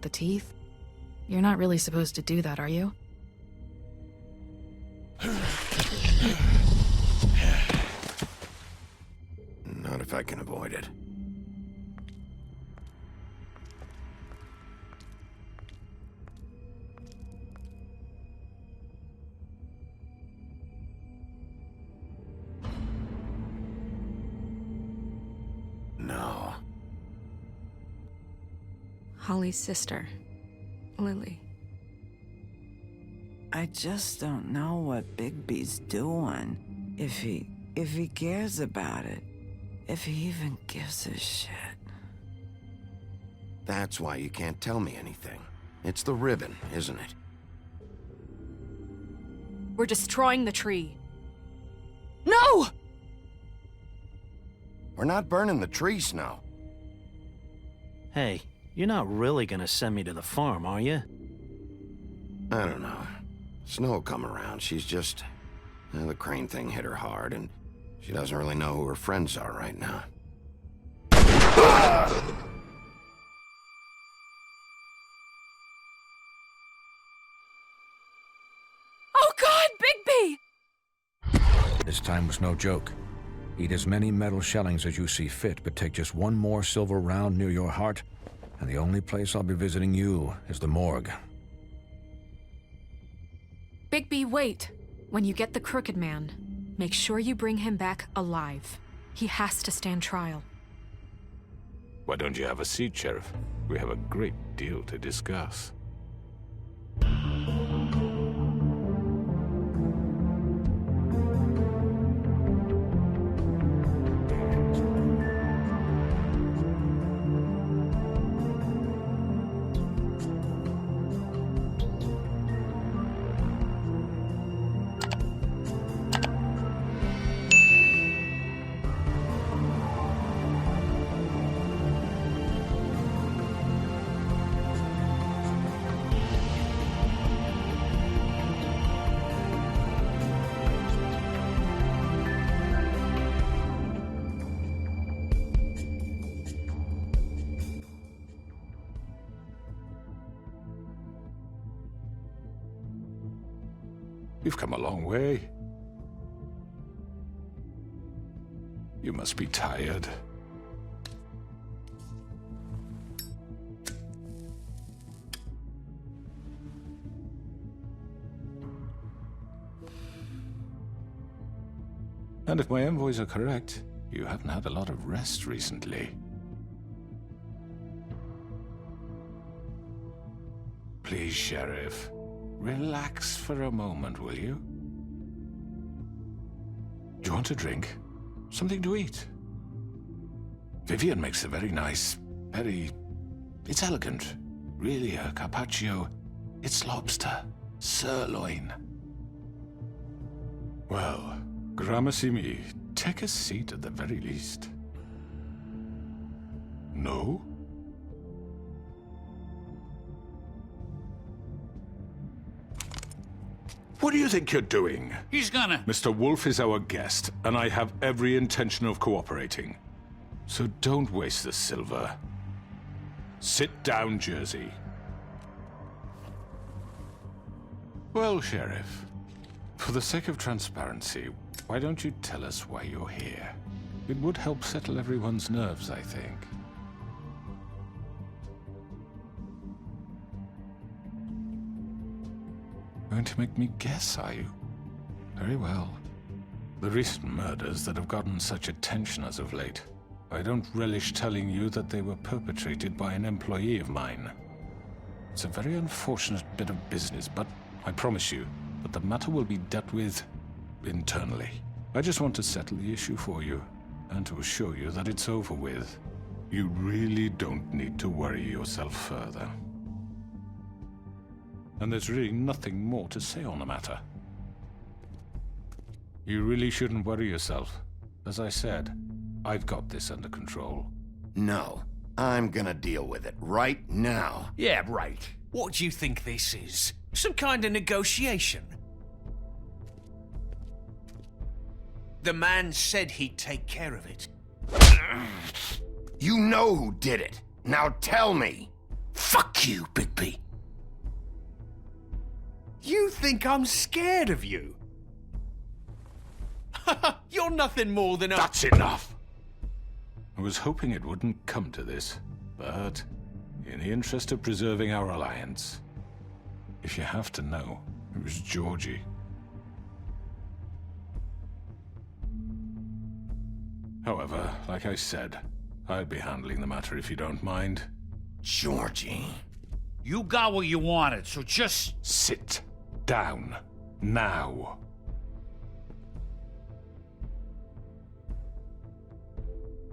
the teeth? You're not really supposed to do that, are you? Not if I can avoid it. No. Holly's sister, Lily. I just don't know what Bigby's doing. If he cares about it. If he even gives a shit. That's why you can't tell me anything. It's the ribbon, isn't it? We're destroying the tree. No! We're not burning the tree, Snow. Hey, you're not really gonna send me to the farm, are you? I don't know. Snow will come around. She's just... the crane thing hit her hard, and she doesn't really know who her friends are right now. Oh God, Bigby! This time was no joke. Eat as many metal shellings as you see fit, but take just one more silver round near your heart, and the only place I'll be visiting you is the morgue. Bigby, wait. When you get the Crooked Man, make sure you bring him back alive. He has to stand trial. Why don't you have a seat, Sheriff? We have a great deal to discuss. You've come a long way. You must be tired. And if my envoys are correct, you haven't had a lot of rest recently. Please, Sheriff. Relax for a moment, will you? Do you want a drink? Something to eat? Vivian makes a very nice, it's elegant. Really a carpaccio. It's lobster. Sirloin. Well, gramercy me. Take a seat at the very least. No? What do you think you're doing? He's gonna... Mr. Wolf is our guest, and I have every intention of cooperating. So don't waste the silver. Sit down, Jersey. Well, Sheriff, for the sake of transparency, why don't you tell us why you're here? It would help settle everyone's nerves, I think. Going to make me guess, are you? Very well. The recent murders that have gotten such attention as of late, I don't relish telling you that they were perpetrated by an employee of mine. It's a very unfortunate bit of business, but I promise you that the matter will be dealt with internally. I just want to settle the issue for you, and to assure you that it's over with. You really don't need to worry yourself further. And there's really nothing more to say on the matter. You really shouldn't worry yourself. As I said, I've got this under control. No. I'm gonna deal with it right now. Yeah, right. What do you think this is? Some kind of negotiation? The man said he'd take care of it. You know who did it. Now tell me. Fuck you, Bigby. You think I'm scared of you? You're nothing more than a... That's enough! I was hoping it wouldn't come to this, but in the interest of preserving our alliance, if you have to know, it was Georgie. However, like I said, I'd be handling the matter if you don't mind. Georgie. You got what you wanted, so just... Sit down. Now.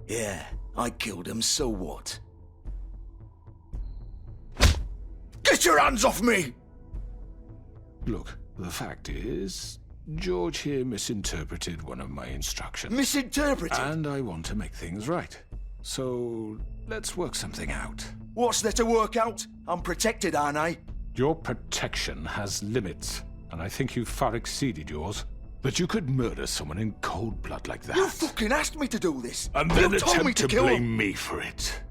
Yeah, I killed him, so what? Get your hands off me! Look, the fact is, George here misinterpreted one of my instructions. Misinterpreted? And I want to make things right. So, let's work something out. What's there to work out? I'm protected, aren't I? Your protection has limits, and I think you've far exceeded yours. But you could murder someone in cold blood like that. You fucking asked me to do this! And then you told me attempt to kill blame him. me for it.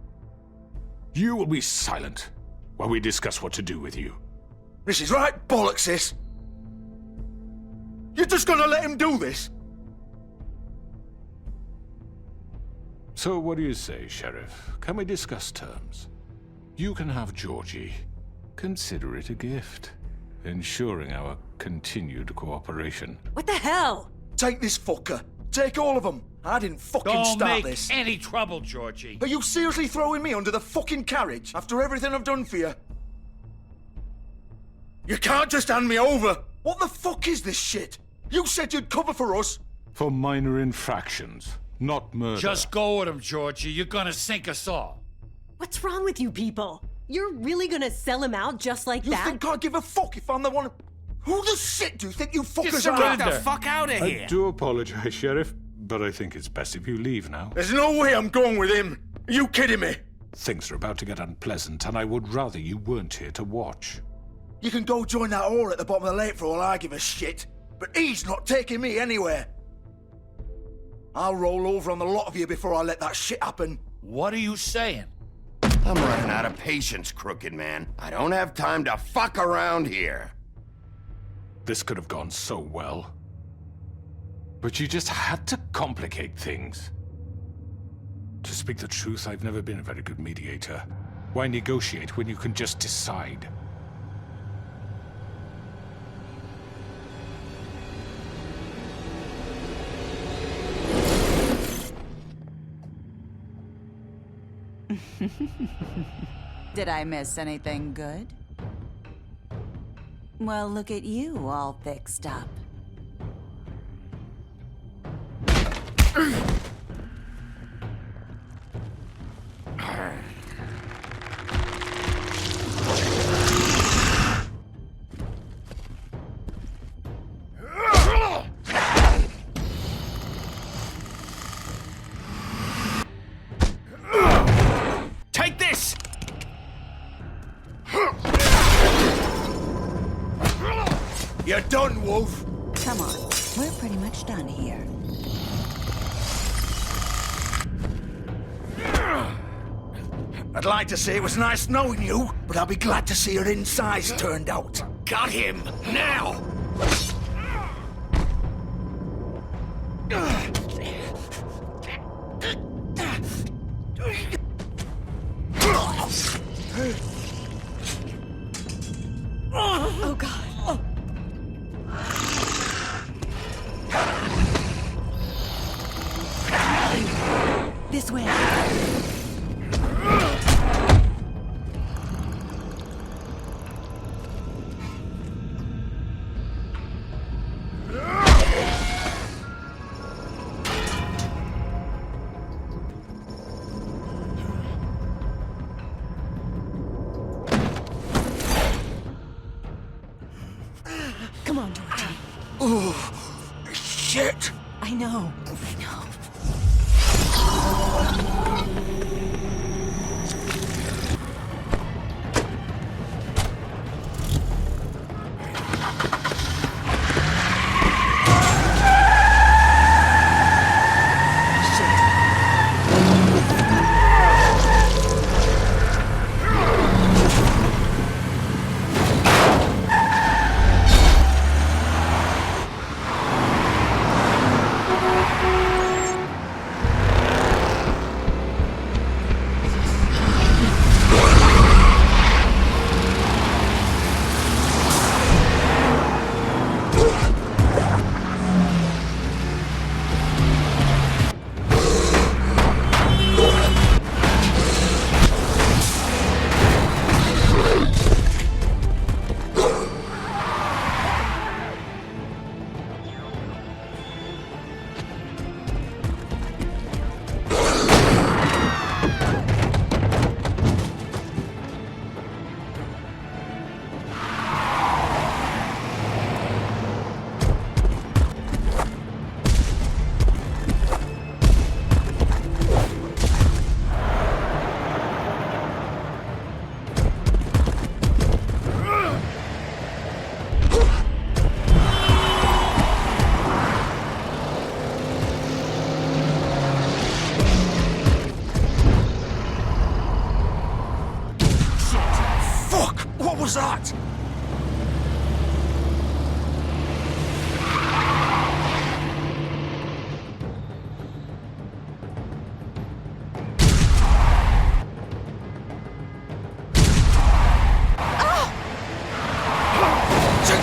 You will be silent while we discuss what to do with you. This is right bollocks, this! You're just gonna let him do this? So what do you say, Sheriff? Can we discuss terms? You can have Georgie. Consider it a gift, ensuring our continued cooperation. What the hell? Take this fucker. Take all of them. I didn't fucking Don't start make this. any trouble, Georgie. Are you seriously throwing me under the fucking carriage after everything I've done for you? You can't just hand me over. What the fuck is this shit? You said you'd cover for us. For minor infractions, not murder. Just go with him, Georgie. You're gonna sink us all. What's wrong with you people? You're really gonna sell him out just like You that? think I give a fuck if I'm the one? Who the shit do you think you fuckers Just are? get the fuck out of here. I do apologize, Sheriff, but I think it's best if you leave now. There's no way I'm going with him. Are you kidding me? Things are about to get unpleasant, and I would rather you weren't here to watch. You can go join that whore at the bottom of the lake for all I give a shit. But he's not taking me anywhere. I'll roll over on the lot of you before I let that shit happen. What are you saying? I'm running out of patience, crooked man. I don't have time to fuck around here. This could have gone so well. But you just had to complicate things. To speak the truth, I've never been a very good mediator. Why negotiate when you can just decide? Did I miss anything good? Well, look at you, all fixed up. Take this! You're done, Wolf. Come on, we're pretty much done here. I'd like to say it was nice knowing you, but I'll be glad to see your insides turned out. Got him! Now! Oh, God. This way. Come on, Georgie. Oh, shit. I know.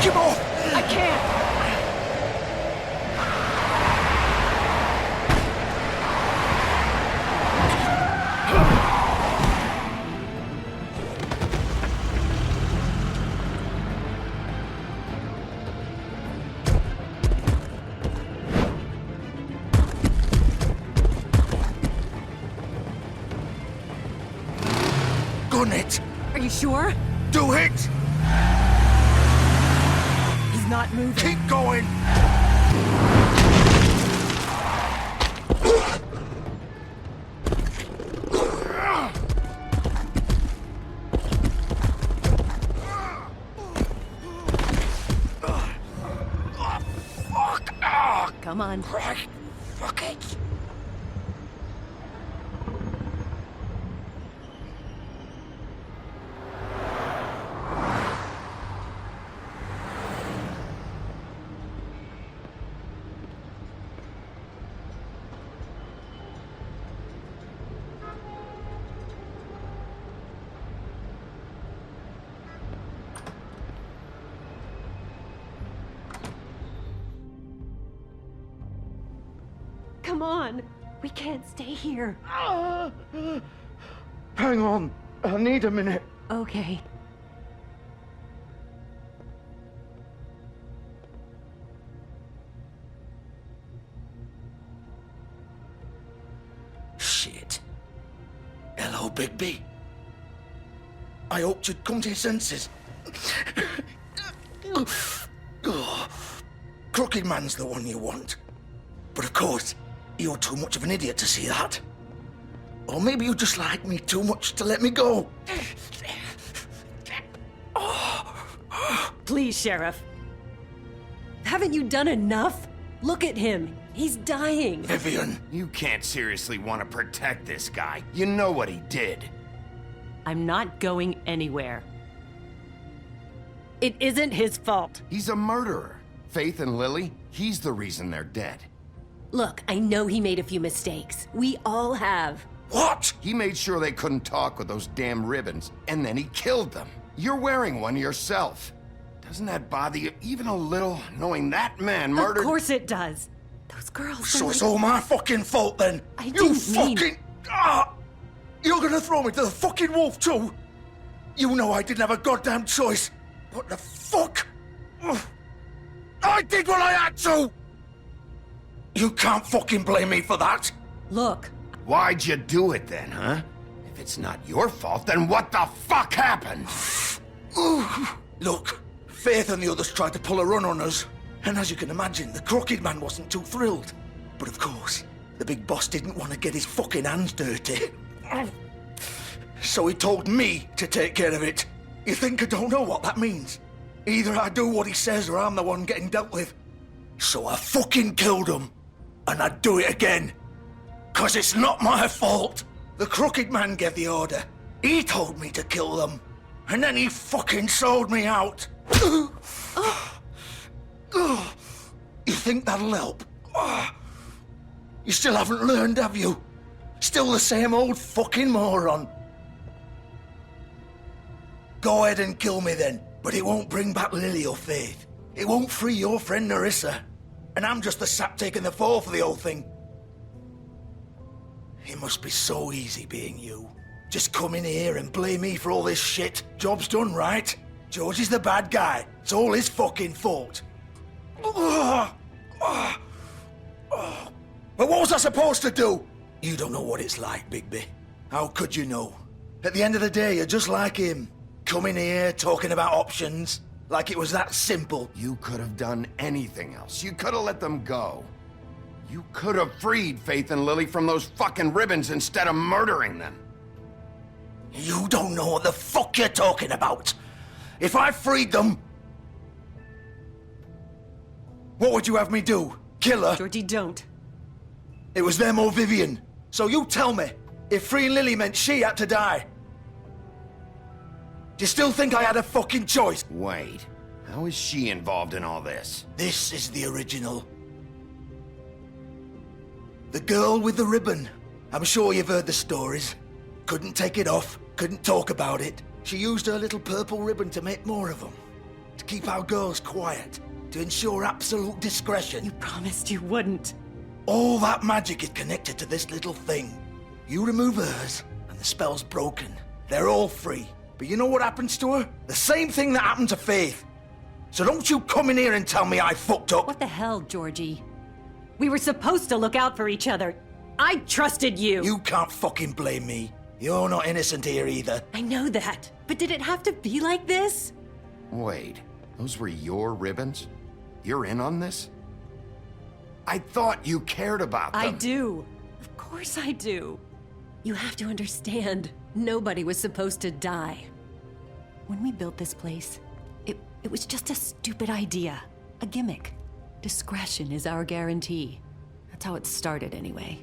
him off! I can't! Gun it! Are you sure? Do it! He's not moving. Keep going! Come on. Right. Fuck it. Come on. We can't stay here. Hang on. I need a minute. Okay. Shit. Hello, Bigby. I hoped you'd come to your senses. Crooked Man's the one you want. But of course, you're too much of an idiot to see that. Or maybe you just like me too much to let me go. Please, Sheriff. Haven't you done enough? Look at him. He's dying. Vivian. You can't seriously want to protect this guy. You know what he did. I'm not going anywhere. It isn't his fault. He's a murderer. Faith and Lily, he's the reason they're dead. Look, I know he made a few mistakes. We all have. What? He made sure they couldn't talk with those damn ribbons, and then he killed them. You're wearing one yourself. Doesn't that bother you even a little, knowing that man murdered— Of course it does. Those girls So are it's like— all my fucking fault then? I You didn't mean— fucking... You're gonna throw me to the fucking wolf too? You know I didn't have a goddamn choice. What the fuck? Ugh. I did what I had to! You can't fucking blame me for that. Look. Why'd you do it then, huh? If it's not your fault, then what the fuck happened? Look, Faith and the others tried to pull a run on us. And as you can imagine, the Crooked Man wasn't too thrilled. But of course, the big boss didn't want to get his fucking hands dirty. So he told me to take care of it. You think I don't know what that means? Either I do what he says or I'm the one getting dealt with. So I fucking killed him. And I'd do it again. 'Cause it's not my fault. The Crooked Man gave the order. He told me to kill them. And then he fucking sold me out. You think that'll help? You still haven't learned, have you? Still the same old fucking moron. Go ahead and kill me then, but it won't bring back Lily or Faith. It won't free your friend Nerissa. And I'm just the sap taking the fall for the whole thing. It must be so easy being you. Just come in here and blame me for all this shit. Job's done, right? George is the bad guy. It's all his fucking fault. But what was I supposed to do? You don't know what it's like, Bigby. How could you know? At the end of the day, you're just like him. Coming here, talking about options. Like it was that simple. You could have done anything else. You could have let them go. You could have freed Faith and Lily from those fucking ribbons instead of murdering them. You don't know what the fuck you're talking about. If I freed them... What would you have me do? Kill her? Georgie, don't. It was them or Vivian. So you tell me, if freeing Lily meant she had to die, do you still think I had a fucking choice? Wait, how is she involved in all this? This is the original. The girl with the ribbon. I'm sure you've heard the stories. Couldn't take it off, couldn't talk about it. She used her little purple ribbon to make more of them. To keep our girls quiet. To ensure absolute discretion. You promised you wouldn't. All that magic is connected to this little thing. You remove hers, and the spell's broken. They're all free. But you know what happens to her? The same thing that happened to Faith. So don't you come in here and tell me I fucked up. What the hell, Georgie? We were supposed to look out for each other. I trusted you. You can't fucking blame me. You're not innocent here either. I know that. But did it have to be like this? Wait, those were your ribbons? You're in on this? I thought you cared about them. I do. Of course I do. You have to understand, nobody was supposed to die. When we built this place, it was just a stupid idea. A gimmick. Discretion is our guarantee. That's how it started anyway.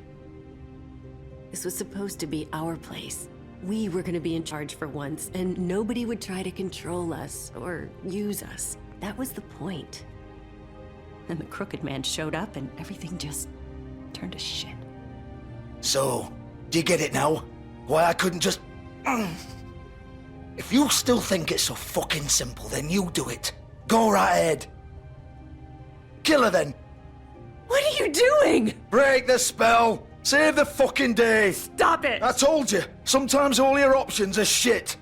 This was supposed to be our place. We were gonna be in charge for once, and nobody would try to control us or use us. That was the point. Then the crooked man showed up and everything just turned to shit. So, do you get it now? Why I couldn't just... If you still think it's so fucking simple, then you do it. Go right ahead. Kill her then. What are you doing? Break the spell. Save the fucking day. Stop it. I told you, sometimes all your options are shit.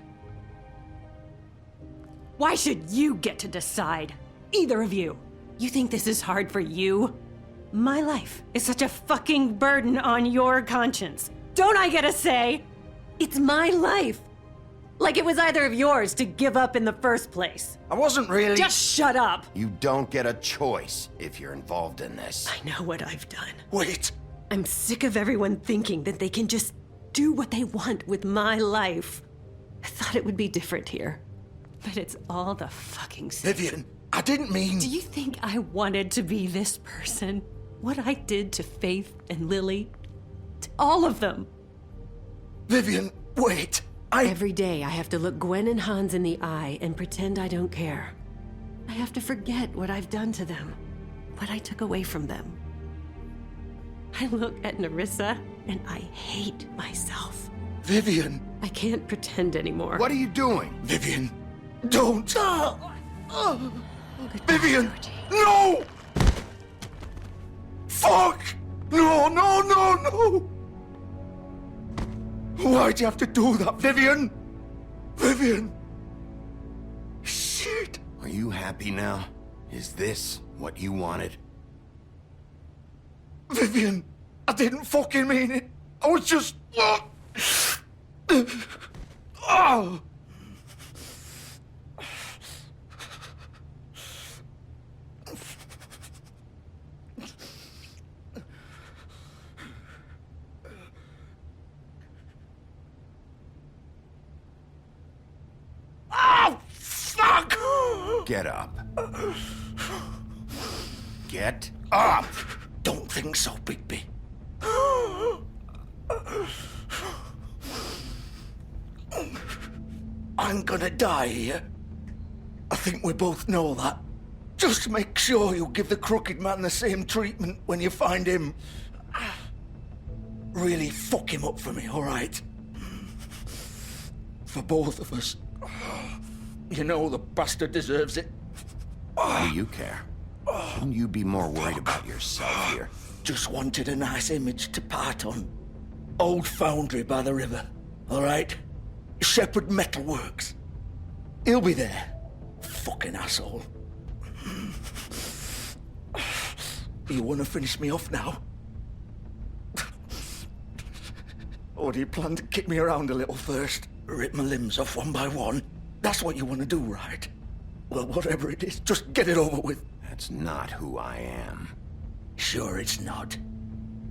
Why should you get to decide? Either of you. You think this is hard for you? My life is such a fucking burden on your conscience. Don't I get a say? It's my life. Like it was either of yours to give up in the first place. I wasn't really... Just shut up. You don't get a choice if you're involved in this. I know what I've done. Wait. I'm sick of everyone thinking that they can just do what they want with my life. I thought it would be different here. But it's all the fucking same. Vivian, I didn't mean... Do you think I wanted to be this person? What I did to Faith and Lily? To all of them. Vivian, wait. Every day I have to look Gwen and Hans in the eye and pretend I don't care. I have to forget what I've done to them. What I took away from them. I look at Nerissa and I hate myself. Vivian. I can't pretend anymore. What are you doing? Vivian, don't. Vivian, no! Fuck! No, no, no, no! Why'd you have to do that, Vivian? Vivian! Shit! Are you happy now? Is this what you wanted? Vivian, I didn't fucking mean it. I was just... Oh! Oh, fuck! Get up. Get up! Don't think so, Bigby. I'm gonna die here. I think we both know that. Just make sure you give the crooked man the same treatment when you find him. Really fuck him up for me, all right? For both of us. You know the bastard deserves it. Why do you care? Shouldn't you be more worried about yourself here? Just wanted a nice image to part on. Old foundry by the river, all right? Shepherd Metalworks. He'll be there. Fucking asshole. You want to finish me off now? Or do you plan to kick me around a little first? Rip my limbs off one by one? That's what you want to do, right? Well, whatever it is, just get it over with. That's not who I am. Sure it's not.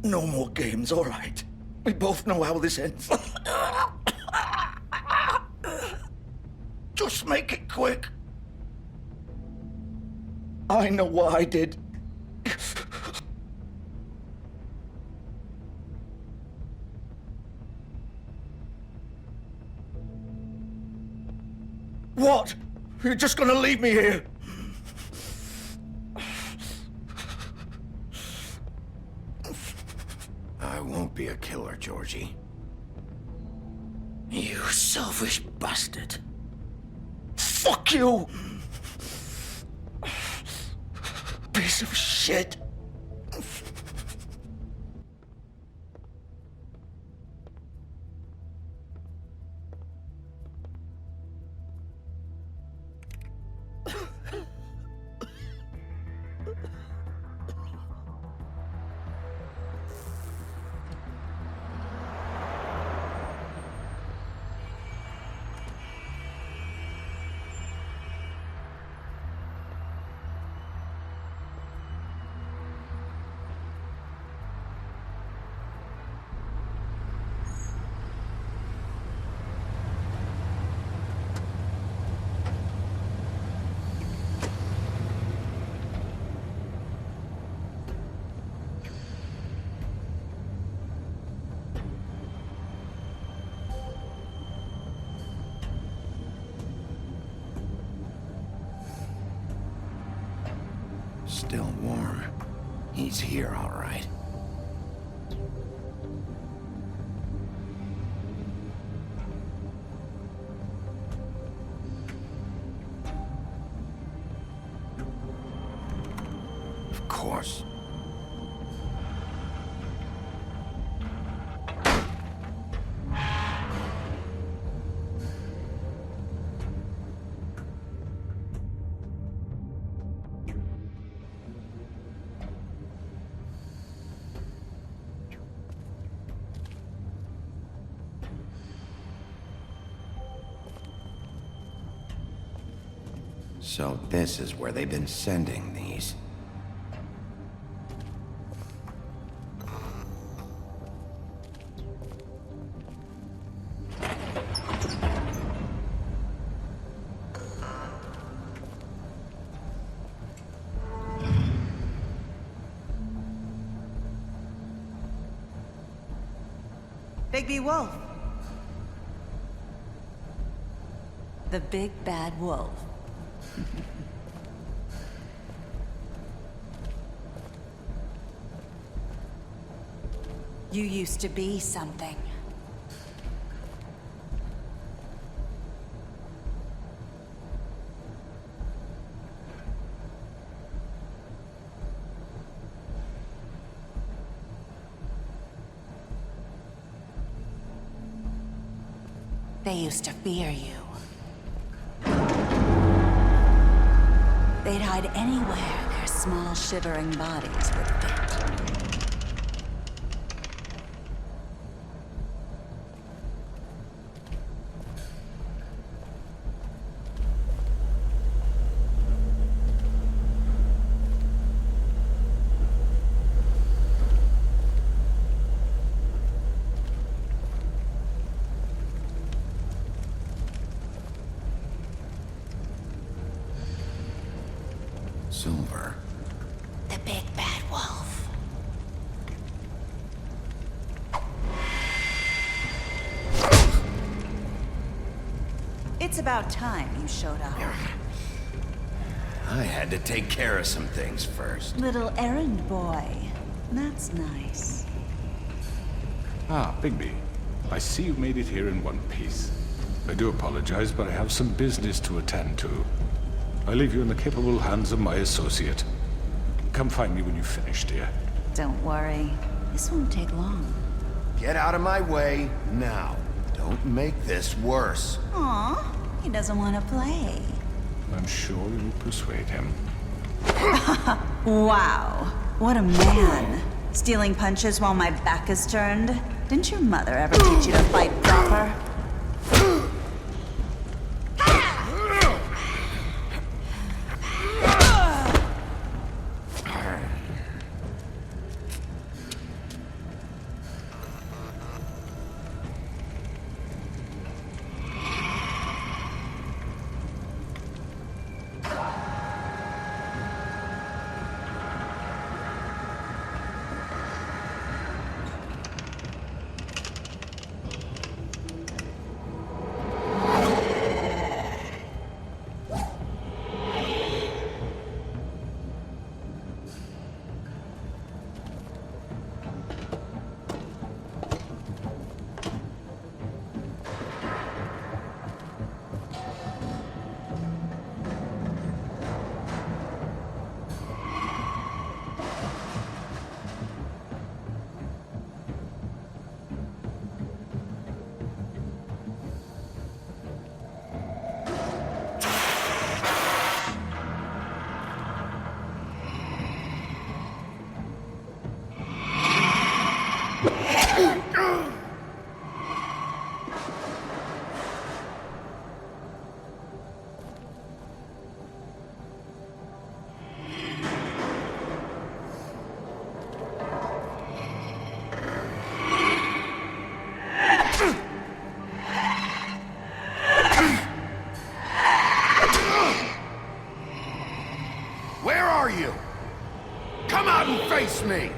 No more games, all right? We both know how this ends. Just make it quick. I know what I did. What? You're just gonna leave me here? I won't be a killer, Georgie. You selfish bastard. Fuck you! piece of shit. Still warm. He's here, all right. Of course. So this is where they've been sending these. Bigby Wolf. The big bad wolf. You used to be something. They used to fear you. They'd hide anywhere their small, shivering bodies would fit. Silver. The big bad wolf. It's about time you showed up. I had to take care of some things first. Little errand boy. That's nice. Ah, Bigby. I see you made it here in one piece. I do apologize, but I have some business to attend to. I leave you in the capable hands of my associate. Come find me when you've finished, dear. Don't worry. This won't take long. Get out of my way now. Don't make this worse. Aw, he doesn't want to play. I'm sure you'll persuade him. Wow, what a man. Stealing punches while my back is turned? Didn't your mother ever teach you to fight proper? Where are you? Come out and face me!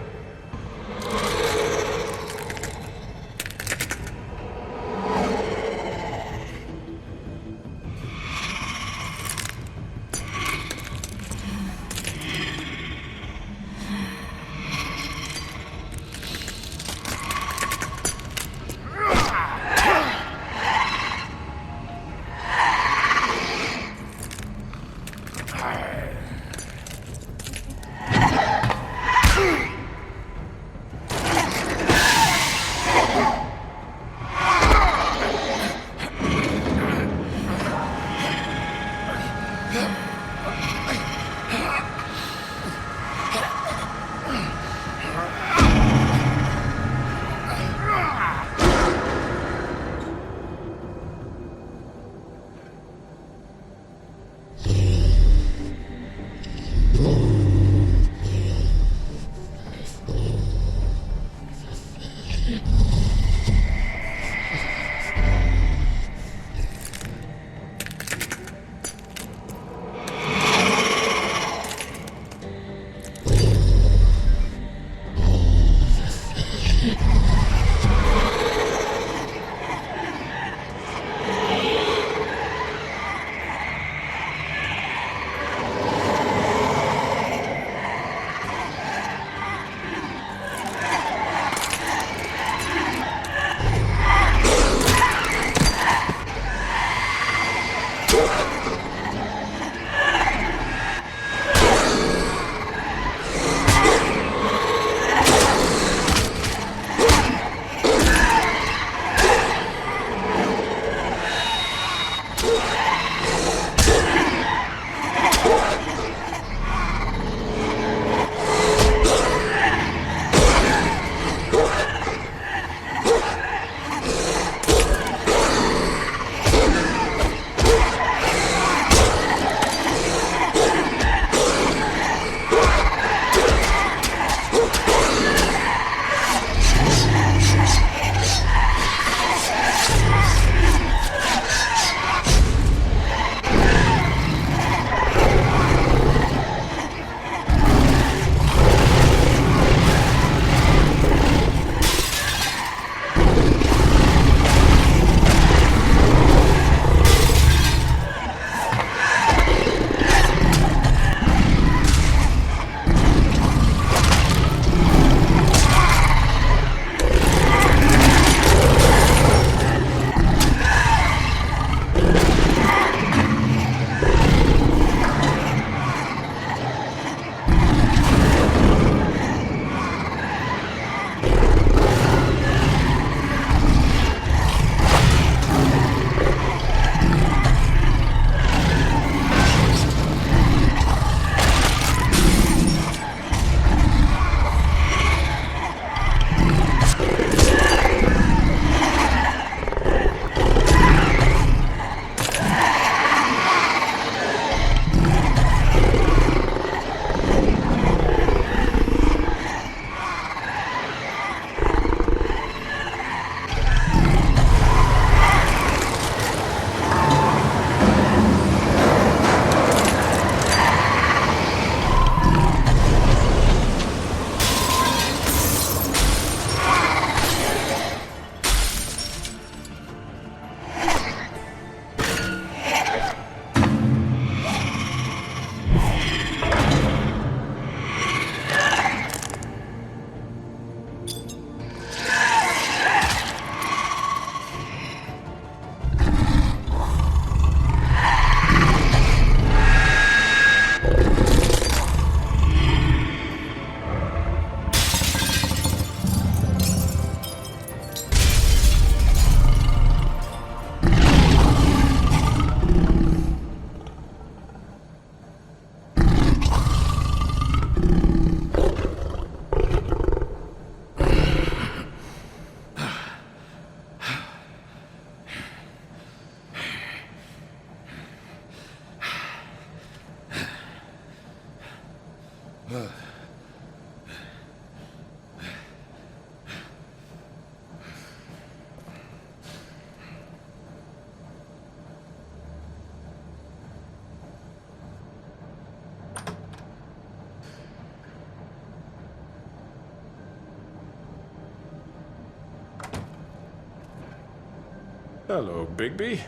Hello, Bigby.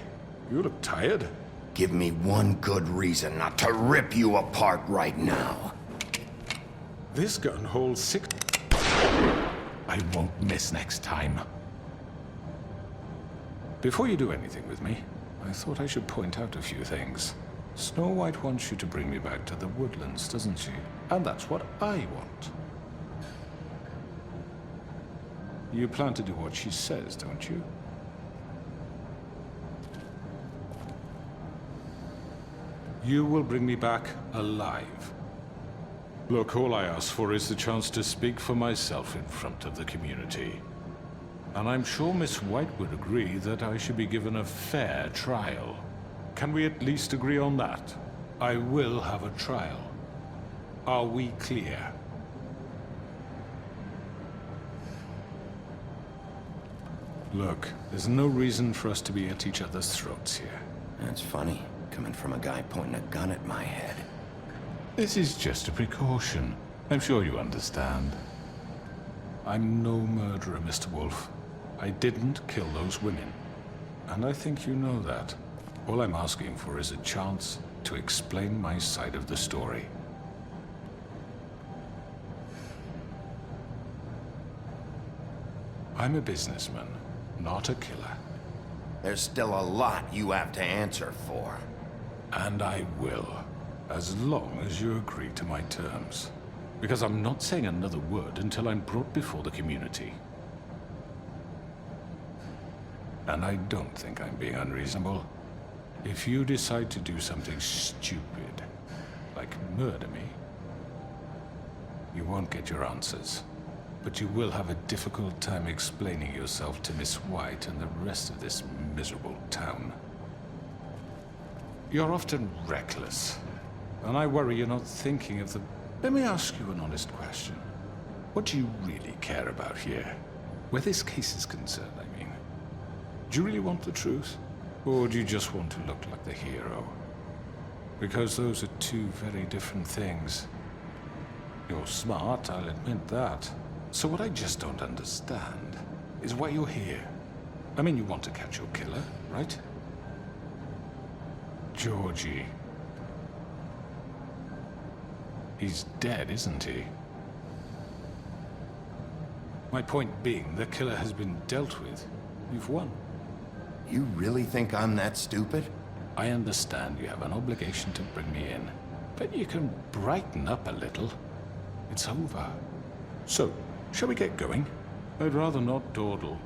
You look tired. Give me one good reason not to rip you apart right now. This gun holds 6... I won't miss next time. Before you do anything with me, I thought I should point out a few things. Snow White wants you to bring me back to the woodlands, doesn't she? And that's what I want. You plan to do what she says, don't you? You will bring me back alive. Look, all I ask for is the chance to speak for myself in front of the community. And I'm sure Miss White would agree that I should be given a fair trial. Can we at least agree on that? I will have a trial. Are we clear? Look, there's no reason for us to be at each other's throats here. That's funny, coming from a guy pointing a gun at my head. This is just a precaution. I'm sure you understand. I'm no murderer, Mr. Wolf. I didn't kill those women. And I think you know that. All I'm asking for is a chance to explain my side of the story. I'm a businessman, not a killer. There's still a lot you have to answer for. And I will, as long as you agree to my terms. Because I'm not saying another word until I'm brought before the community. And I don't think I'm being unreasonable. If you decide to do something stupid, like murder me, you won't get your answers. But you will have a difficult time explaining yourself to Miss White and the rest of this miserable town. You're often reckless, and I worry you're not thinking of the... Let me ask you an honest question. What do you really care about here? Where this case is concerned, I mean. Do you really want the truth? Or do you just want to look like the hero? Because those are two very different things. You're smart, I'll admit that. So what I just don't understand is why you're here. I mean, you want to catch your killer, right? Georgie. He's dead, isn't he? My point being, the killer has been dealt with. You've won. You really think I'm that stupid? I understand you have an obligation to bring me in, but you can brighten up a little. It's over. So, shall we get going? I'd rather not dawdle.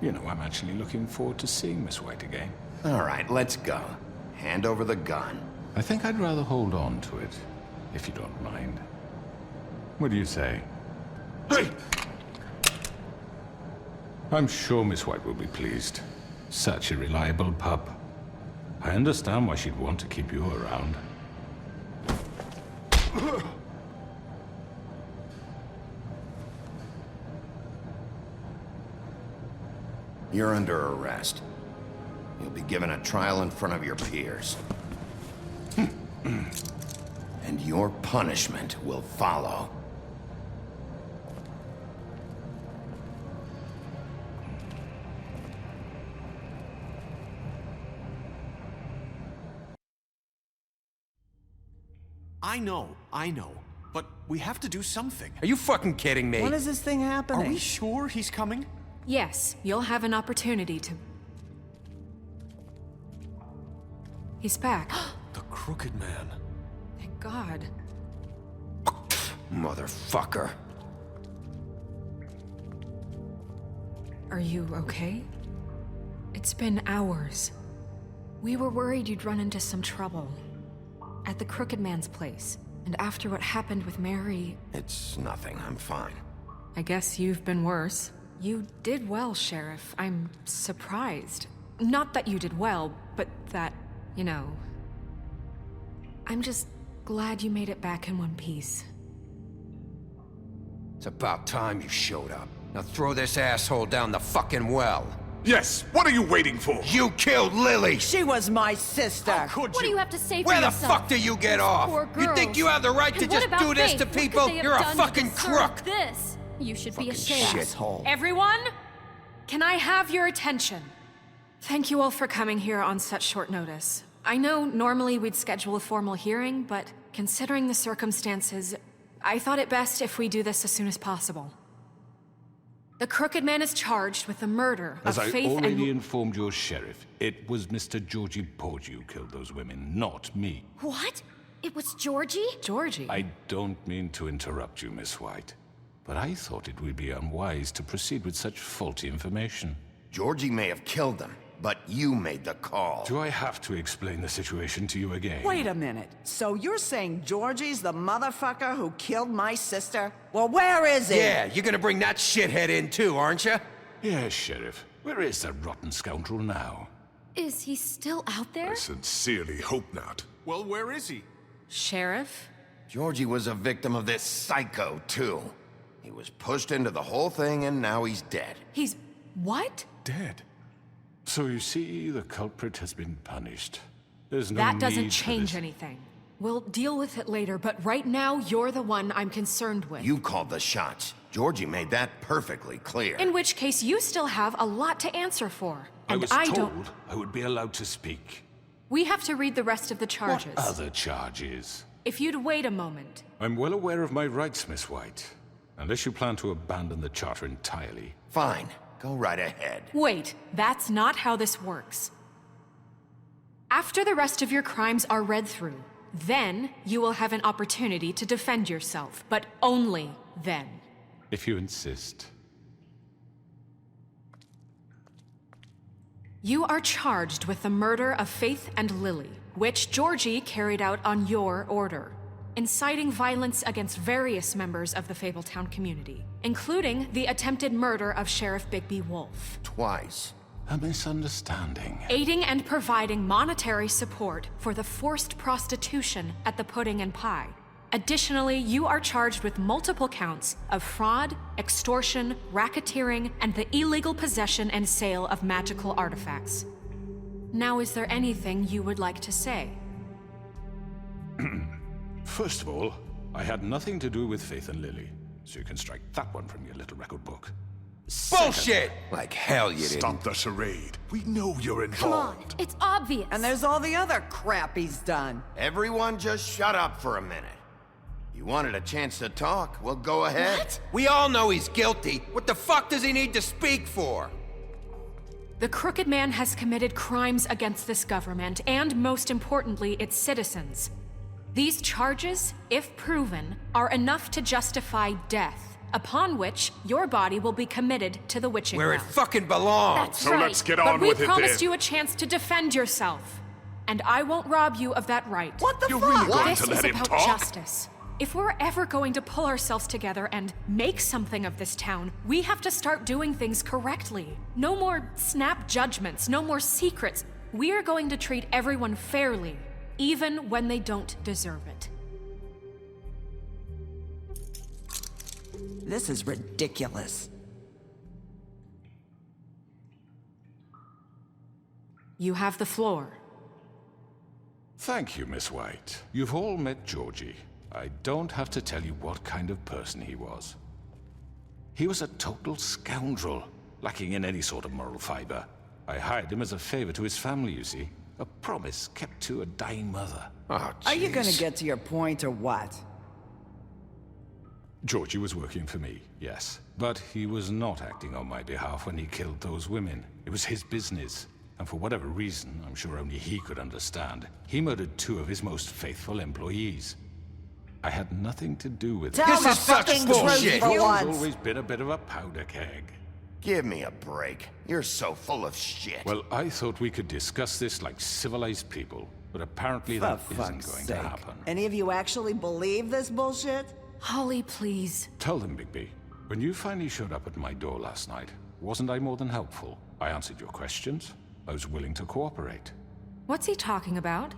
You know, I'm actually looking forward to seeing Miss White again. All right, let's go. Hand over the gun. I think I'd rather hold on to it, if you don't mind. What do you say? Hey! I'm sure Miss White will be pleased. Such a reliable pup. I understand why she'd want to keep you around. You're under arrest. You'll be given a trial in front of your peers. And your punishment will follow. I know. But we have to do something. Are you fucking kidding me? When is this thing happening? Are we sure he's coming? Yes, you'll have an opportunity to... He's back. The Crooked Man. Thank God. Motherfucker. Are you okay? It's been hours. We were worried you'd run into some trouble. At the Crooked Man's place. And after what happened with Mary... It's nothing. I'm fine. I guess you've been worse. You did well, Sheriff. I'm surprised. Not that you did well, but that, you know... I'm just glad you made it back in one piece. It's about time you showed up. Now throw this asshole down the fucking well. Yes, what are you waiting for? You killed Lily! She was my sister. Could What do you have to say for Where the yourself? fuck do you get These off? poor You think girls. you have the right to And what just about do this Faith? to What could people? they have You're a done to fucking deserve crook! This. You should be ashamed. Shithole. Everyone? Can I have your attention? Thank you all for coming here on such short notice. I know normally we'd schedule a formal hearing, but considering the circumstances, I thought it best if we do this as soon as possible. The Crooked Man is charged with the murder of As I Faith already and... informed your sheriff, it was Mr. Georgie Porgy who killed those women, not me. What? It was Georgie? Georgie? I don't mean to interrupt you, Miss White, but I thought it would be unwise to proceed with such faulty information. Georgie may have killed them, but you made the call. Do I have to explain the situation to you again? Wait a minute. So you're saying Georgie's the motherfucker who killed my sister? Well, where is he? Yeah, you're gonna bring that shithead in too, aren't you? Yes, Sheriff. Where is that rotten scoundrel now? Is he still out there? I sincerely hope not. Well, where is he? Sheriff? Georgie was a victim of this psycho, too. He was pushed into the whole thing, and now he's dead. He's... what? Dead. So you see, the culprit has been punished. There's no That doesn't need for change this. anything. We'll deal with it later, but right now, you're the one I'm concerned with. You called the shots. Georgie made that perfectly clear. In which case, you still have a lot to answer for. I And was I told don't... I would be allowed to speak. We have to read the rest of the charges. What other charges? If you'd wait a moment. I'm well aware of my rights, Miss White. Unless you plan to abandon the charter entirely. Fine. Go right ahead. Wait, that's not how this works. After the rest of your crimes are read through, then you will have an opportunity to defend yourself, but only then. If you insist. You are charged with the murder of Faith and Lily, which Georgie carried out on your order, inciting violence against various members of the Fabletown community, including the attempted murder of Sheriff Bigby Wolf. Twice. A misunderstanding. Aiding and providing monetary support for the forced prostitution at the Pudding and Pie. Additionally, you are charged with multiple counts of fraud, extortion, racketeering, and the illegal possession and sale of magical artifacts. Now, is there anything you would like to say? First of all, I had nothing to do with Faith and Lily, so you can strike that one from your little record book. Bullshit! Like hell you didn't. Stop the charade. We know you're Come on, involved. it's obvious. And there's all the other crap he's done. Everyone just shut up for a minute. You wanted a chance to talk? Well, go ahead. What? We all know he's guilty. What the fuck does he need to speak for? The Crooked Man has committed crimes against this government, and most importantly, its citizens. These charges, if proven, are enough to justify death, upon which your body will be committed to the witching Where it ground. fucking belongs. That's So right. let's get But on we with it promised then. you a chance to defend yourself, and I won't rob you of that right. What the You're fuck? really going This to is let him about talk? justice. If we're ever going to pull ourselves together and make something of this town, we have to start doing things correctly. No more snap judgments, no more secrets. We are going to treat everyone fairly, even when they don't deserve it. This is ridiculous. You have the floor. Thank you, Miss White. You've all met Georgie. I don't have to tell you what kind of person he was. He was a total scoundrel, lacking in any sort of moral fiber. I hired him as a favor to his family, you see. A promise kept to a dying mother. Oh, Are you gonna jeez. get to your point or what? Georgie was working for me, yes. But he was not acting on my behalf when he killed those women. It was his business. And for whatever reason, I'm sure only he could understand, he murdered 2 of his most faithful employees. I had nothing to do with it. Tell This the is such fucking bullshit. truth for He's once. always been a bit of a powder keg. Give me a break. You're so full of shit. Well, I thought we could discuss this like civilized people, but apparently For that isn't fuck's going sake. to happen. Any of you actually believe this bullshit? Holly, please. Tell them, Bigby, when you finally showed up at my door last night, wasn't I more than helpful? I answered your questions. I was willing to cooperate. What's he talking about?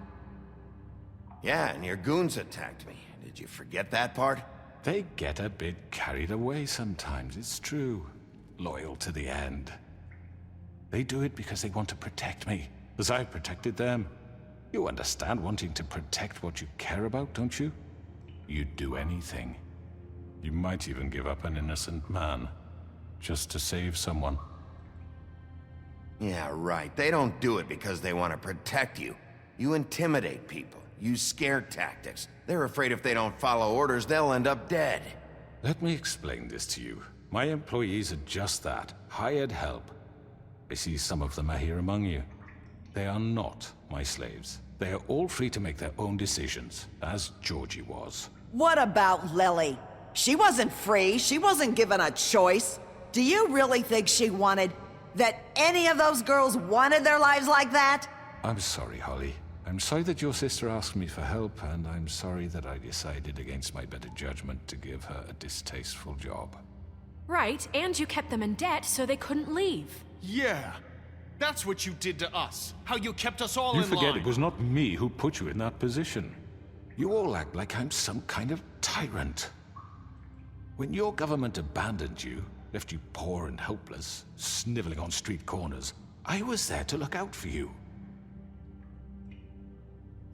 Yeah, and your goons attacked me. Did you forget that part? They get a bit carried away sometimes, it's true. Loyal to the end. They do it because they want to protect me, as I've protected them. You understand wanting to protect what you care about, don't you? You'd do anything. You might even give up an innocent man, just to save someone. Yeah, right. They don't do it because they want to protect you. You intimidate people, use scare tactics. They're afraid if they don't follow orders, they'll end up dead. Let me explain this to you. My employees are just that, hired help. I see some of them are here among you. They are not my slaves. They are all free to make their own decisions, as Georgie was. What about Lily? She wasn't free. She wasn't given a choice. Do you really think she wanted... that any of those girls wanted their lives like that? I'm sorry, Holly. I'm sorry that your sister asked me for help, and I'm sorry that I decided against my better judgment to give her a distasteful job. Right, and you kept them in debt so they couldn't leave. Yeah, that's what you did to us. How you kept us all in line. You forget it was not me who put you in that position. You all act like I'm some kind of tyrant. When your government abandoned you, left you poor and helpless, sniveling on street corners, I was there to look out for you.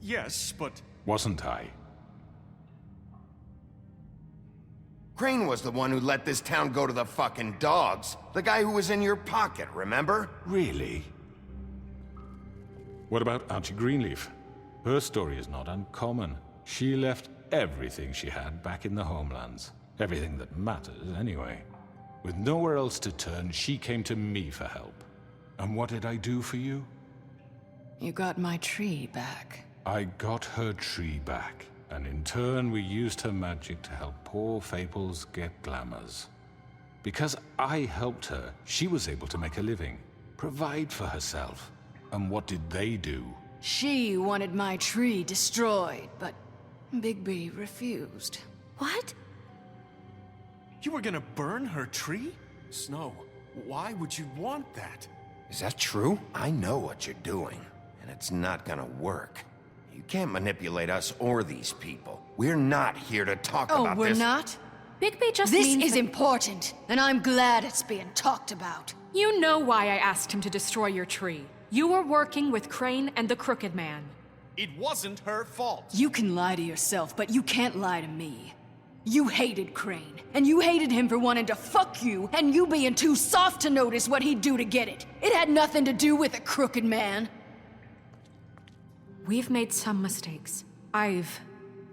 Yes, but... Wasn't I? Crane was the one who let this town go to the fucking dogs. The guy who was in your pocket, remember? Really? What about Auntie Greenleaf? Her story is not uncommon. She left everything she had back in the homelands. Everything that matters, anyway. With nowhere else to turn, she came to me for help. And what did I do for you? You got my tree back. I got her tree back, and in turn we used her magic to help poor Fables get glamours. Because I helped her, she was able to make a living, provide for herself. And what did they do? She wanted my tree destroyed, but Bigby refused. What? You were gonna burn her tree? Snow, why would you want that? Is that true? I know what you're doing, and it's not gonna work. You can't manipulate us or these people. We're not here to talk about this. Oh, we're not? Bigby just This means is that... important, and I'm glad it's being talked about. You know why I asked him to destroy your tree. You were working with Crane and the Crooked Man. It wasn't her fault. You can lie to yourself, but you can't lie to me. You hated Crane, and you hated him for wanting to fuck you, and you being too soft to notice what he'd do to get it. It had nothing to do with the Crooked Man. We've made some mistakes. I've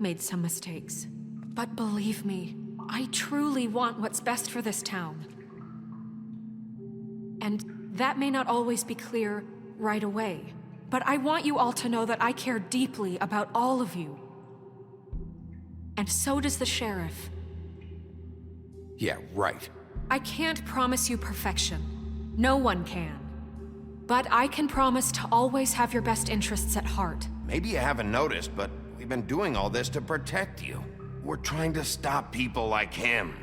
made some mistakes. But believe me, I truly want what's best for this town. And that may not always be clear right away, but I want you all to know that I care deeply about all of you. And so does the sheriff. Yeah, right. I can't promise you perfection. No one can. But I can promise to always have your best interests at heart. Maybe you haven't noticed, but we've been doing all this to protect you. We're trying to stop people like him.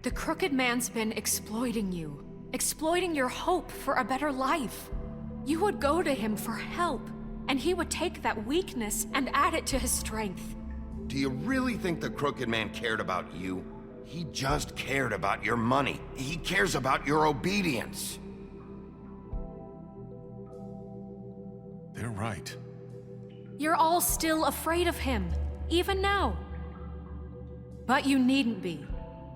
The Crooked Man's been exploiting you. Exploiting your hope for a better life. You would go to him for help, and he would take that weakness and add it to his strength. Do you really think the Crooked Man cared about you? He just cared about your money. He cares about your obedience. They're right. You're all still afraid of him, even now. But you needn't be.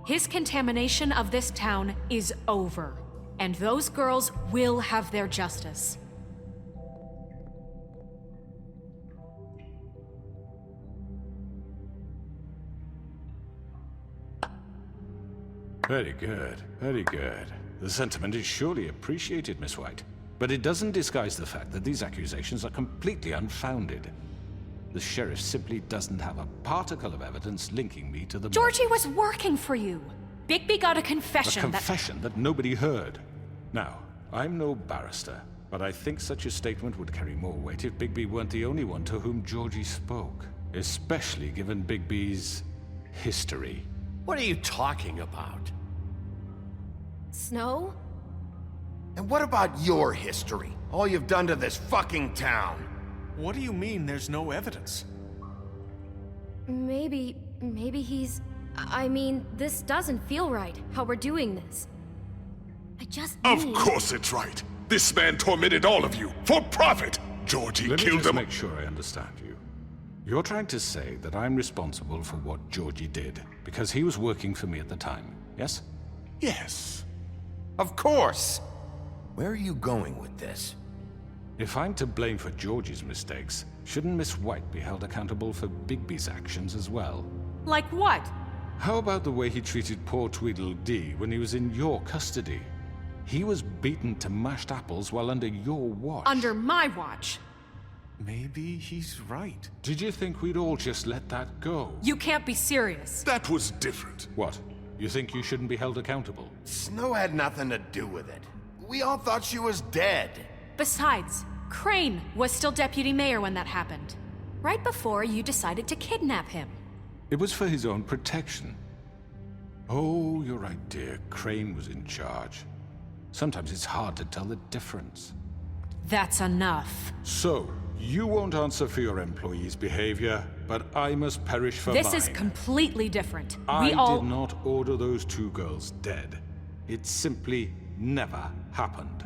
His contamination of this town is over, and those girls will have their justice. Very good, very good. The sentiment is surely appreciated, Miss White. But it doesn't disguise the fact that these accusations are completely unfounded. The sheriff simply doesn't have a particle of evidence linking me to the Georgie was working for you. Bigby got a confession A confession that nobody heard. Now, I'm no barrister, but I think such a statement would carry more weight if Bigby weren't the only one to whom Georgie spoke. Especially given Bigby's history. What are you talking about? Snow? And what about your history? All you've done to this fucking town? What do you mean there's no evidence? Maybe he's... I mean, this doesn't feel right, how we're doing this. I just Of need... course it's right. This man tormented all of you, for profit. Georgie Let me killed just them. make sure I understand you. You're trying to say that I'm responsible for what Georgie did, because he was working for me at the time, yes? Yes. Of course. Where are you going with this? If I'm to blame for Georgie's mistakes, shouldn't Miss White be held accountable for Bigby's actions as well? Like what? How about the way he treated poor Tweedledee when he was in your custody? He was beaten to mashed apples while under your watch. Under my watch. Maybe he's right. Did you think we'd all just let that go? You can't be serious. That was different. What? You think you shouldn't be held accountable? Snow had nothing to do with it. We all thought she was dead. Besides, Crane was still deputy mayor when that happened. Right before you decided to kidnap him. It was for his own protection. Oh, you're right, dear. Crane was in charge. Sometimes it's hard to tell the difference. That's enough. So, you won't answer for your employees' behavior, but I must perish for mine. This is completely different. I did not order those two girls dead. It simply never happened.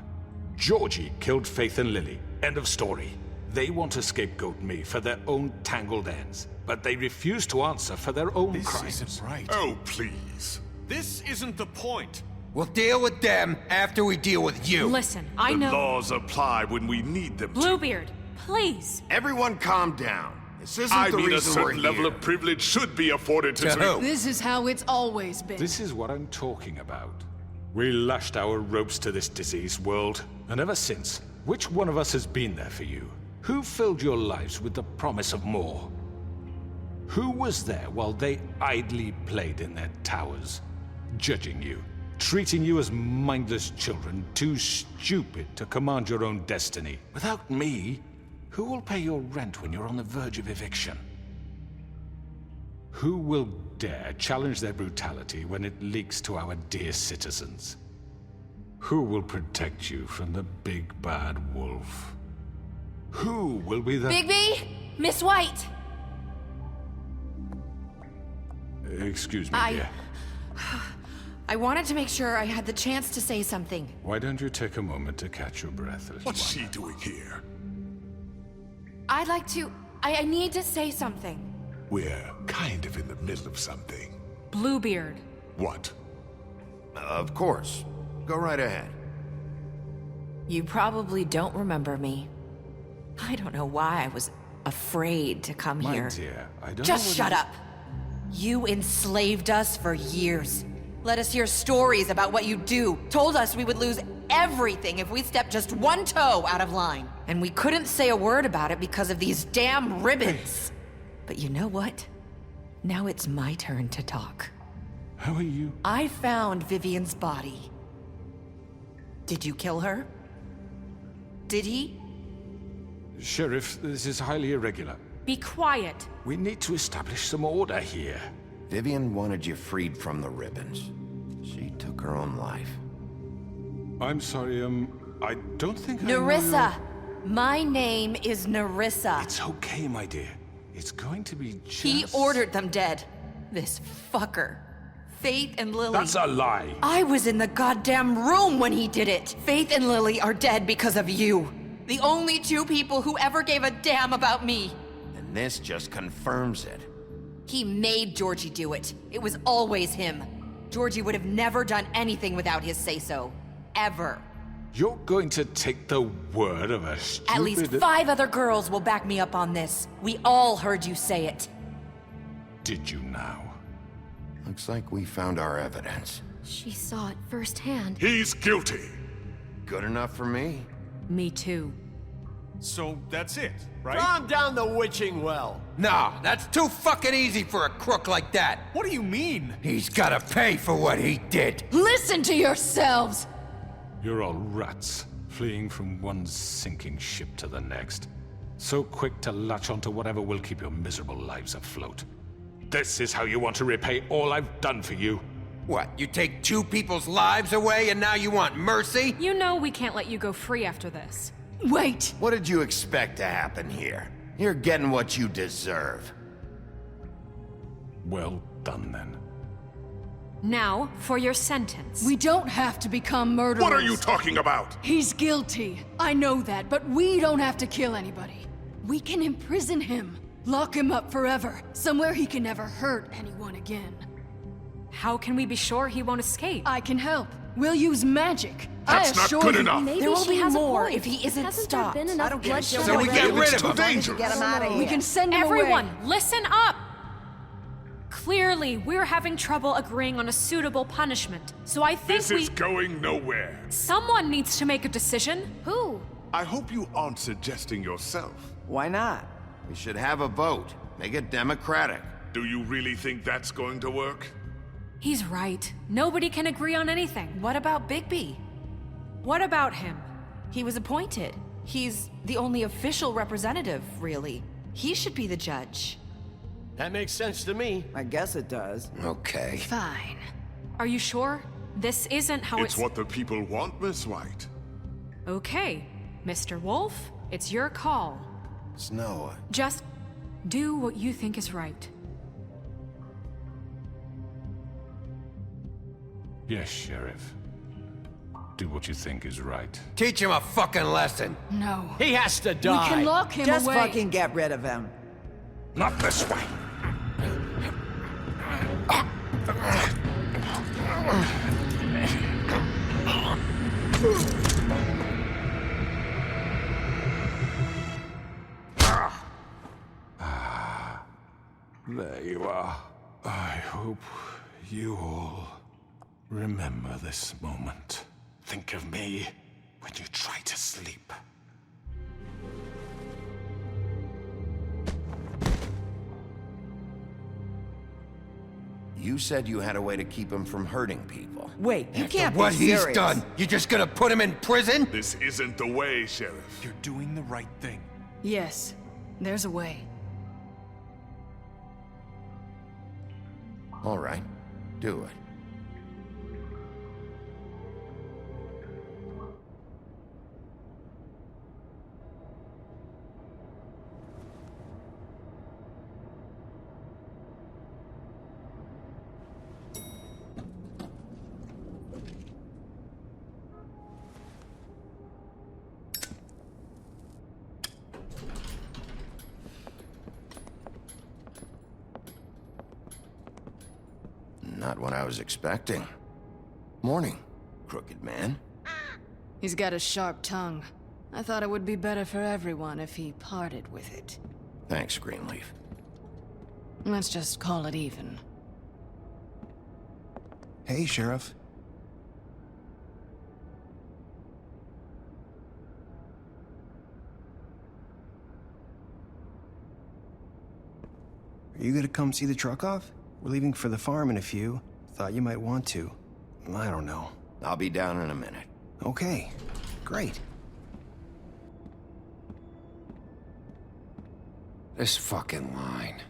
Georgie killed Faith and Lily. End of story. They want to scapegoat me for their own tangled ends, but they refuse to answer for their own crimes. This isn't right. Oh, please. This isn't the point. We'll deal with them after we deal with you. Listen, I The know. laws apply when we need them to. Bluebeard, please. Everyone calm down. This isn't I the mean, a reason we're certain level here. of privilege should be afforded to... To who? This is how it's always been. This is what I'm talking about. We lashed our ropes to this diseased world, and ever since, which one of us has been there for you? Who filled your lives with the promise of more? Who was there while they idly played in their towers, judging you, treating you as mindless children, too stupid to command your own destiny? Without me, who will pay your rent when you're on the verge of eviction? Who will dare challenge their brutality when it leaks to our dear citizens? Who will protect you from the big bad wolf? Who will be the— Bigby! Miss White! Excuse me, dear. I wanted to make sure I had the chance to say something. Why don't you take a moment to catch your breath, little What's one? she doing here? I'd like to... I need to say something. We're kind of in the middle of something. Bluebeard. What? Of course. Go right ahead. You probably don't remember me. I don't know why I was afraid to come My here. dear, I don't know Just what shut you- up. You enslaved us for years. Let us hear stories about what you do. Told us we would lose everything if we stepped just one toe out of line. And we couldn't say a word about it because of these damn ribbons. But you know what? Now it's my turn to talk. How are you? I found Vivian's body. Did you kill her? Did he? Sheriff, this is highly irregular. Be quiet. We need to establish some order here. Vivian wanted you freed from the ribbons. She took her own life. I'm sorry, I don't think I know Nerissa! My name is Nerissa. It's okay, my dear. It's going to be just... He ordered them dead. This fucker. Faith and Lily. That's a lie. I was in the goddamn room when he did it. Faith and Lily are dead because of you. The only two people who ever gave a damn about me. And this just confirms it. He made Georgie do it. It was always him. Georgie would have never done anything without his say-so. Ever. You're going to take the word of a stupid... At least 5 other girls will back me up on this. We all heard you say it. Did you now? Looks like we found our evidence. She saw it firsthand. He's guilty. Good enough for me. Me too. So that's it, right? Calm down the witching well. No, that's too fucking easy for a crook like that. What do you mean? He's gotta pay for what he did. Listen to yourselves! You're all rats, fleeing from one sinking ship to the next. So quick to latch onto whatever will keep your miserable lives afloat. This is how you want to repay all I've done for you? What, you take 2 people's lives away and now you want mercy? You know we can't let you go free after this. Wait! What did you expect to happen here? You're getting what you deserve. Well done, then. Now, for your sentence. We don't have to become murderers. What are you talking about? He's guilty. I know that, but we don't have to kill anybody. We can imprison him. Lock him up forever. Somewhere he can never hurt anyone again. How can we be sure he won't escape? I can help. We'll use magic. That's not good enough. Maybe There will she be has more a point. if he isn't Hasn't stopped. there been enough bloodshed So we already? get rid of him. Dangerous. Get him out of here. We can send him Everyone, away. listen up! Clearly, we're having trouble agreeing on a suitable punishment. So I think This is going nowhere. someone needs to make a decision. Who? I hope you aren't suggesting yourself. Why not? We should have a vote. Make it democratic. Do you really think that's going to work? He's right. Nobody can agree on anything. What about Bigby? What about him? He was appointed. He's the only official representative, really. He should be the judge. That makes sense to me. I guess it does. Okay. Fine. Are you sure? This isn't how It's what the people want, Miss White. Okay, Mr. Wolf, it's your call. Snow, Just do what you think is right. Yes, Sheriff. Do what you think is right. Teach him a fucking lesson. No. He has to We die. can lock him Just away. fucking get rid of him. Not this way. There you are. I hope you all remember this moment. Think of me when you try to sleep. you said you had a way to keep him from hurting people. Wait, you After can't what be he's serious. done, you just gonna put him in prison? This isn't the way, Sheriff. You're doing the right thing. Yes, there's a way. All right, do it. Not what I was expecting. Morning, crooked man. He's got a sharp tongue. I thought it would be better for everyone if he parted with it. Thanks, Greenleaf. Let's just call it even. Hey, Sheriff. Are you gonna come see the truck off? We're leaving for the farm in a few. Thought you might want to. I don't know. I'll be down in a minute. Okay, great. This fucking line.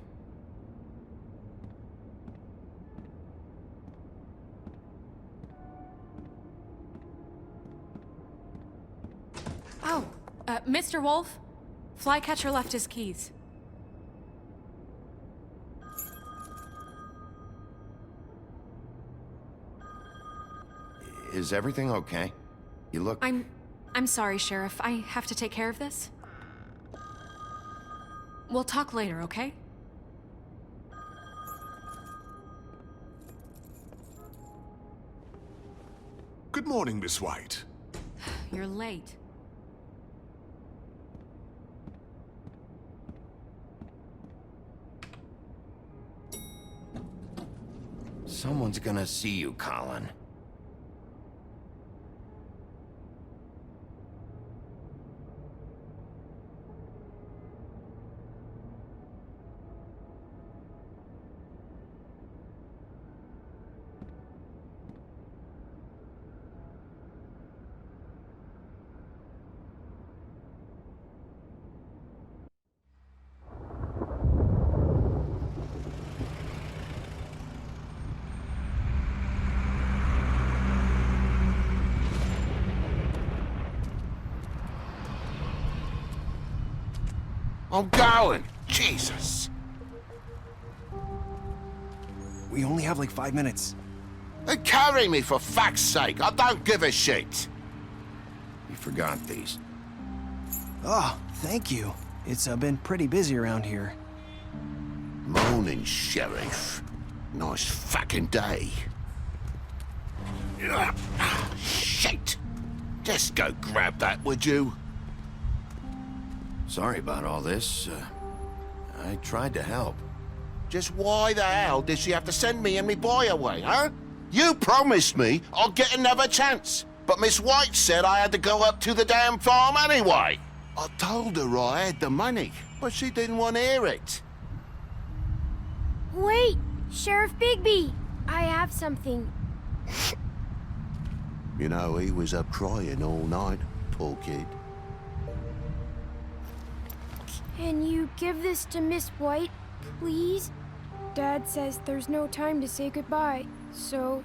Oh, Mr. Wolf, Flycatcher left his keys. Is everything okay? You look... I'm sorry, Sheriff. I have to take care of this. We'll talk later, okay? Good morning, Miss White. You're late. Someone's gonna see you, Colin. I'm going. Jesus. We only have like 5 minutes. Carry me, for fuck's sake. I don't give a shit. You forgot these. Oh, thank you. It's been pretty busy around here. Morning, Sheriff. Nice fucking day. Shit. Just go grab that, would you? Sorry about all this. I tried to help. Just why the hell did she have to send me and me boy away, huh? You promised me I'd get another chance, but Miss White said I had to go up to the damn farm anyway. I told her I had the money, but she didn't want to hear it. Wait, Sheriff Bigby, I have something. You know, he was up crying all night, poor kid. Can you give this to Miss White, please? Dad says there's no time to say goodbye, so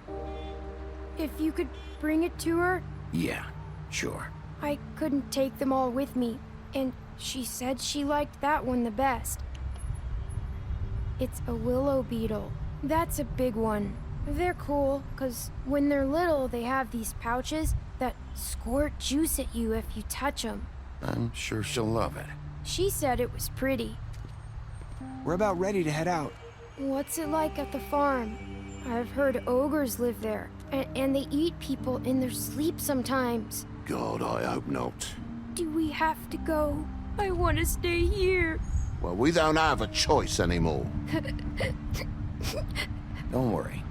if you could bring it to her. Yeah, sure. I couldn't take them all with me, and she said she liked that one the best. It's a willow beetle. That's a big one. They're cool, 'cause when they're little, they have these pouches that squirt juice at you if you touch them. I'm sure she'll love it. She said it was pretty. We're about ready to head out. What's it like at the farm? I've heard ogres live there, and they eat people in their sleep sometimes. God, I hope not. Do we have to go? I want to stay here. Well, we don't have a choice anymore. Don't worry.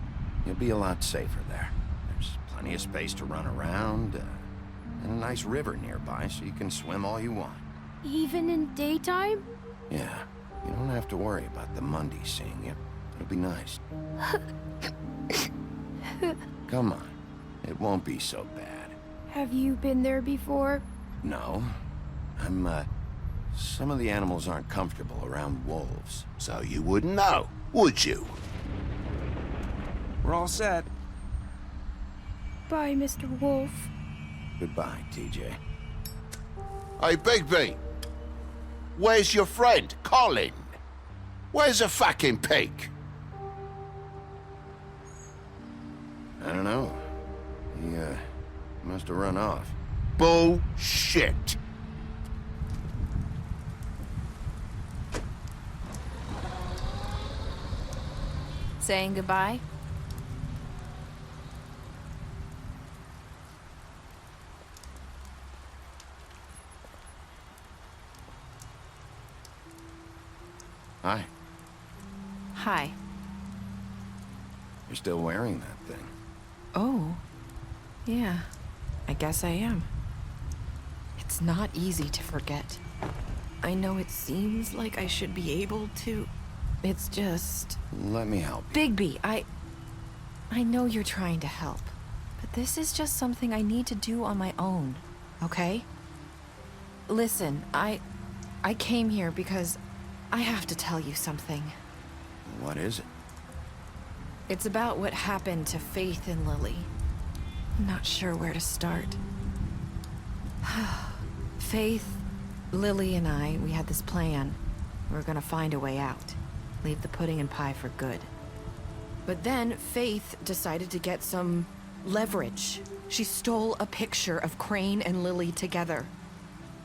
You'll be a lot safer there. There's plenty of space to run around, and a nice river nearby so you can swim all you want. Even in daytime? Yeah, you don't have to worry about the Mundy seeing you. It'll be nice. Come on. It won't be so bad. Have you been there before? No. Some of the animals aren't comfortable around wolves. So you wouldn't know, would you? We're all set. Bye, Mr. Wolf. Goodbye, TJ. Hey, Bigby. Where's your friend, Colin? Where's the fucking pig? I don't know. He, must have run off. Bullshit. Saying goodbye? Hi. Hi. You're still wearing that thing. Oh. Yeah. I guess I am. It's not easy to forget. I know it seems like I should be able to. It's just... Let me help you. Bigby, I know you're trying to help, but this is just something I need to do on my own, okay? Listen, I came here because I have to tell you something. What is it? It's about what happened to Faith and Lily. I'm not sure where to start. Faith, Lily, and I, we had this plan. We were gonna find a way out. Leave the pudding and pie for good. But then Faith decided to get some leverage. She stole a picture of Crane and Lily together.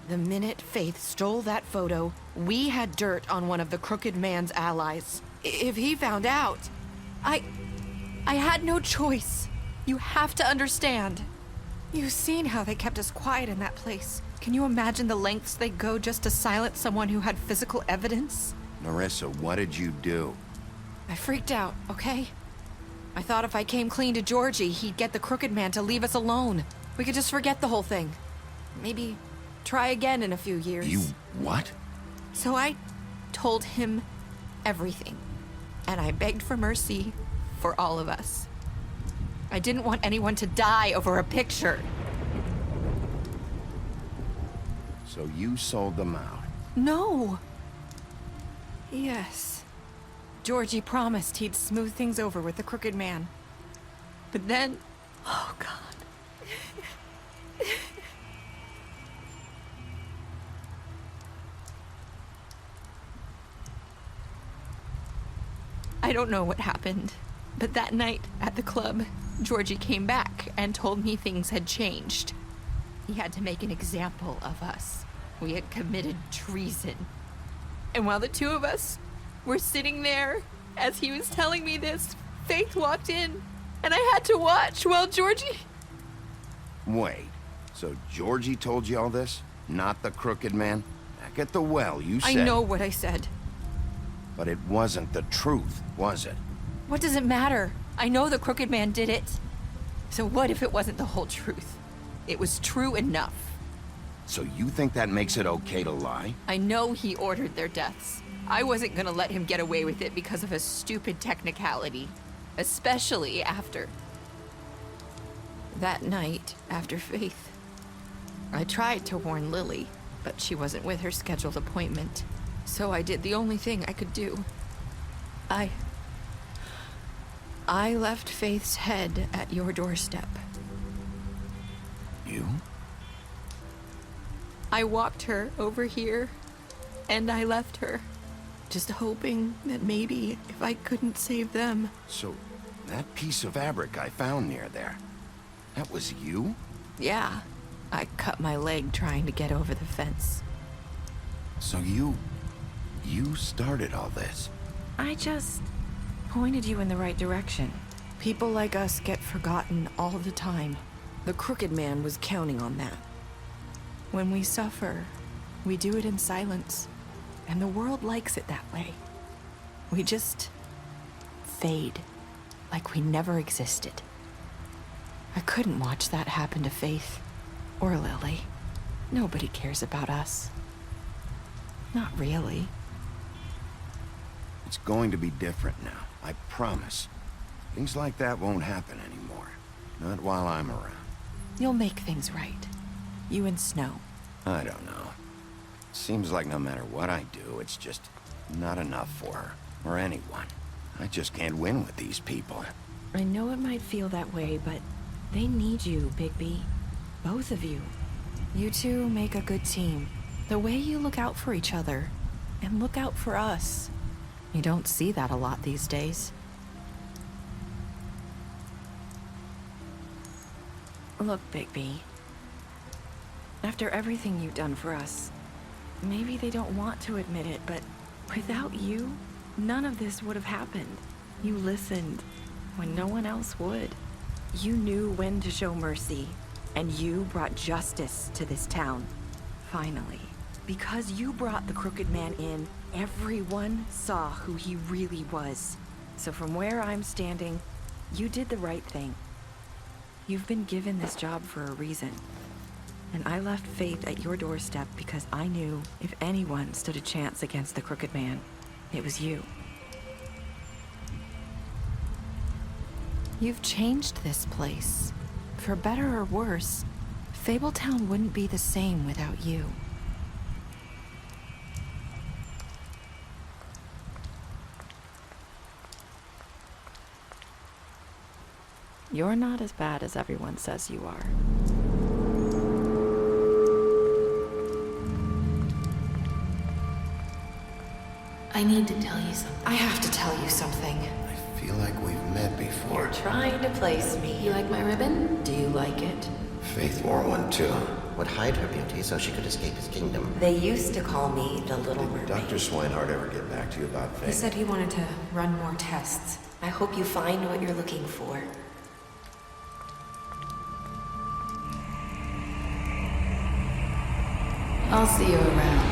The minute Faith stole that photo, we had dirt on one of the crooked man's allies. If he found out, I had no choice. You have to understand. You've seen how they kept us quiet in that place. Can you imagine the lengths they go just to silence someone who had physical evidence? Narissa, what did you do? I freaked out, okay? I thought if I came clean to Georgie, he'd get the crooked man to leave us alone. We could just forget the whole thing. Maybe try again in a few years. You what? So I told him everything. And I begged for mercy for all of us. I didn't want anyone to die over a picture. So you sold them out? No. Yes. Georgie promised he'd smooth things over with the crooked man. But then... Oh, God. I don't know what happened, but that night at the club, Georgie came back and told me things had changed. He had to make an example of us. We had committed treason. And while the two of us were sitting there, as he was telling me this, Faith walked in, and I had to watch while Georgie... Wait, So Georgie told you all this? Not the crooked man? Back at the well, you said... I know what I said. But it wasn't the truth, was it? What does it matter? I know the crooked man did it. So what if it wasn't the whole truth? It was true enough. So you think that makes it okay to lie? I know he ordered their deaths. I wasn't gonna let him get away with it because of a stupid technicality. Especially after... that night, after Faith. I tried to warn Lily, but she wasn't with her scheduled appointment. So I did the only thing I could do. I left Faith's head at your doorstep. You? I walked her over here, and I left her. Just hoping that maybe if I couldn't save them. So, that piece of fabric I found near there, that was you? Yeah, I cut my leg trying to get over the fence. So you started all this? I just pointed you in the right direction. People like us get forgotten all the time. The crooked man was counting on that. When we suffer, we do it in silence, and the world likes it that way. We just fade, like we never existed. I couldn't watch that happen to Faith, or Lily. Nobody cares about us. Not really. It's going to be different now, I promise. Things like that won't happen anymore. Not while I'm around. You'll make things right. You and Snow. I don't know. Seems like no matter what I do, it's just not enough for her, or anyone. I just can't win with these people. I know it might feel that way, but they need you, Bigby. Both of you. You two make a good team. The way you look out for each other, and look out for us. You don't see that a lot these days. Look, Bigby. After everything you've done for us, maybe they don't want to admit it, but without you, none of this would have happened. You listened when no one else would. You knew when to show mercy, and you brought justice to this town. Finally. Because you brought the crooked man in, everyone saw who he really was. So from where I'm standing, you did the right thing. You've been given this job for a reason. And I left Faith at your doorstep because I knew if anyone stood a chance against the crooked man, it was you. You've changed this place. For better or worse, Fabletown wouldn't be the same without you. You're not as bad as everyone says you are. I need to tell you something. I have to tell you something. I feel like we've met before. You're trying to place me. You like my ribbon? Do you like it? Faith wore one too. Would hide her beauty so she could escape his kingdom. They used to call me the Little Mermaid. Dr. Swinehart ever get back to you about Faith? He said he wanted to run more tests. I hope you find what you're looking for. I'll see you around.